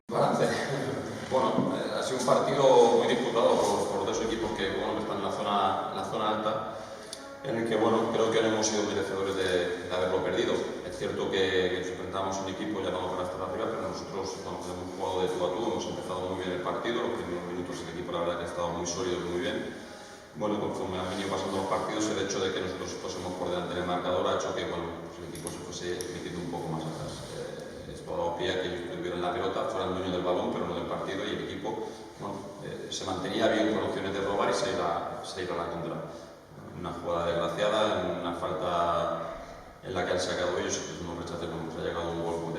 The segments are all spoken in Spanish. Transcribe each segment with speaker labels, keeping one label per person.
Speaker 1: Balance. Bueno, ha sido un partido muy disputado por dos equipos que, bueno, que están en la zona alta, en el que, bueno, creo que no hemos sido merecedores de haberlo perdido. Es cierto que nos enfrentamos a un equipo ya no para estar arriba, pero nosotros, bueno, hemos jugado de tú a tú, hemos empezado muy bien el partido. Los primeros minutos el equipo, la verdad, que ha estado muy sólido y muy bien. Bueno, conforme han venido pasando los partidos, el hecho de que nosotros fuésemos por delante del marcador ha hecho que, bueno, pues el equipo se fuese metiendo un poco más atrás. Esto ha dado pie a que ellos tuvieran la pelota, fueran dueños del balón, pero no del partido, y el equipo, bueno, se mantenía bien con opciones de robar y se iba a la contra. Una jugada desgraciada, en una falta en la que han sacado ellos, que es unos rechaces, bueno, se ha llegado un gol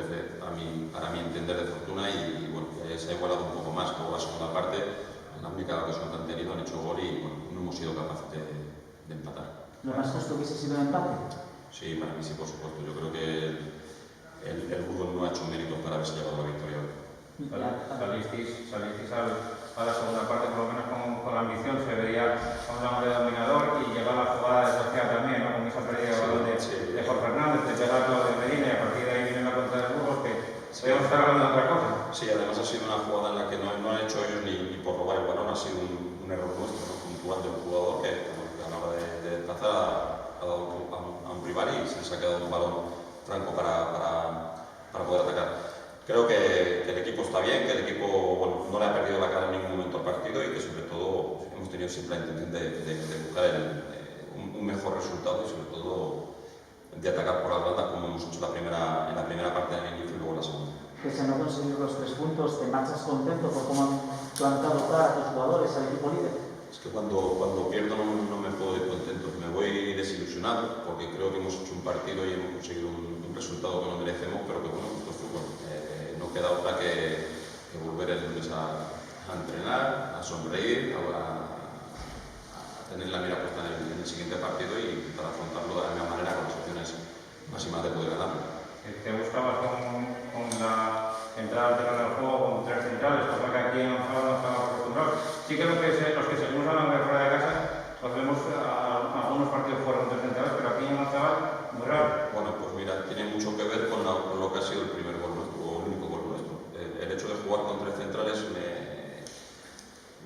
Speaker 1: para mí entender, de fortuna, y bueno, se ha igualado un poco más. Luego la segunda parte, en la única ocasión que han tenido, han hecho gol y, bueno, no hemos sido capaces de empatar.
Speaker 2: ¿Lo más justo hubiese sido el empate?
Speaker 1: Sí, para mí sí, por supuesto. Yo creo que el fútbol no ha hecho méritos para haberse llevado la victoria hoy.
Speaker 3: Salisteis a la segunda parte, por lo menos con la ambición, se veía con un hombre dominador y llevar la jugada desgraciada también, ¿no? Con esa pérdida de balón de Jorge Fernández, de pegarlo de Medina, y a partir de ahí viene la contra de Burgos, que debemos estar hablando de otra cosa.
Speaker 1: Sí, además ha sido una jugada en la que no han hecho ellos ni por robar el balón, ha sido un error nuestro, ¿no? Puntual de un jugador que, a la hora de desplazar, ha dado a un rival y se les ha quedado un balón franco para poder atacar. Creo que el equipo está bien, que el equipo, bueno, no le ha perdido la cara en ningún momento al partido, y que sobre todo hemos tenido siempre la intención de buscar un mejor resultado, y sobre todo de atacar por las bandas, como hemos hecho en la primera parte del inicio y luego en la segunda.
Speaker 2: Pese a no conseguir los 3 puntos, ¿te marchas contento por cómo han plantado cara a tus jugadores, al equipo líder?
Speaker 1: Es que cuando pierdo no me puedo ir contento, me voy desilusionado, porque creo que hemos hecho un partido y hemos conseguido un resultado que no merecemos, pero que, bueno, esto es fútbol. No queda otra que volver el lunes a entrenar, a sonreír, a tener la mira puesta en el siguiente partido y intentar afrontarlo de la misma manera, con las opciones máximas de poder ganarlo.
Speaker 3: ¿Te gustabas con la entrada al terreno del juego con 3 centrales, cosa que aquí en Lanzarote no estamos acostumbrados? Sí que los que seguimos hablando de fuera de casa, pues vemos algunos partidos fuera con 3 centrales, pero aquí en Lanzarote, muy raro.
Speaker 1: Bueno, pues mira, tiene mucho que ver con lo que ha sido el primer gol nuestro, o el único gol nuestro. El hecho de jugar con 3 centrales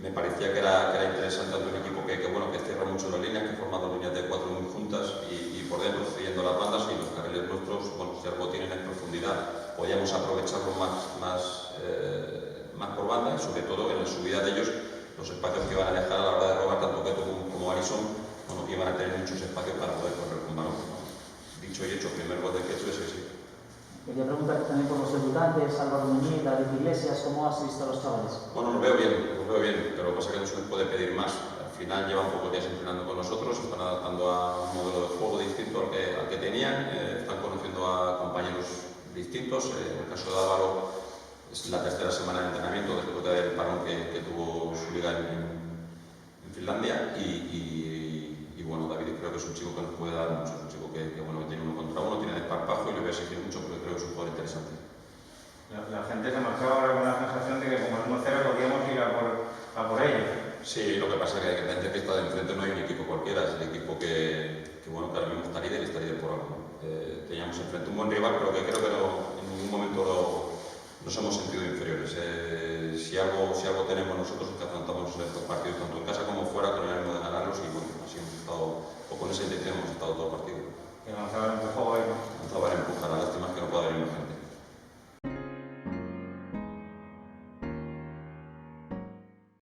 Speaker 1: me parecía que era interesante ante un equipo que cierra mucho las líneas, que forma 2 líneas de 4 muy juntas, y por dentro siguiendo las bandas, y los carriles nuestros, bueno, si algo tienen en profundidad, podíamos aprovecharlo más por banda, y sobre todo en la subida de ellos, los espacios que iban a dejar a la hora de robar, tanto Keto como Alisson, bueno, iban a tener muchos espacios para poder correr con balón. Dicho y hecho, el primer gol de Keto es ese.
Speaker 2: Quería preguntarte también por los debutantes, Álvaro Muñiz, David Iglesias, ¿cómo has visto a los chavales?
Speaker 1: Bueno, los veo bien, pero lo que pasa es que no se les puede pedir más. Al final llevan pocos días entrenando con nosotros, están adaptando a un modelo de juego distinto al que tenían, están conociendo a compañeros distintos. En el caso de Álvaro, es la 3ª semana de entrenamiento después del parón que tuvo su liga en Finlandia, y bueno, David creo que es un chico que nos puede dar mucho, es un chico que tiene 1 contra 1, tiene desparpajo, y le voy a exigir mucho, porque creo que es un jugador interesante.
Speaker 3: La gente se marchaba ahora con la sensación de que como es 1-0 podíamos ir a por ellos.
Speaker 1: Sí, lo que pasa es que la gente que está de enfrente no hay un equipo cualquiera, es el equipo que ahora mismo está líder por algo, ¿no? Teníamos enfrente un buen rival, pero que creo que en ningún momento nos hemos sentido inferiores. Si algo tenemos nosotros es que afrontamos estos partidos tanto en casa como fuera con el ánimo de ganarlos, y bueno, así hemos estado, o con esa intención hemos estado todo el partido.
Speaker 3: Que lanzaban el juego ahí, ¿no?
Speaker 1: Lanzaba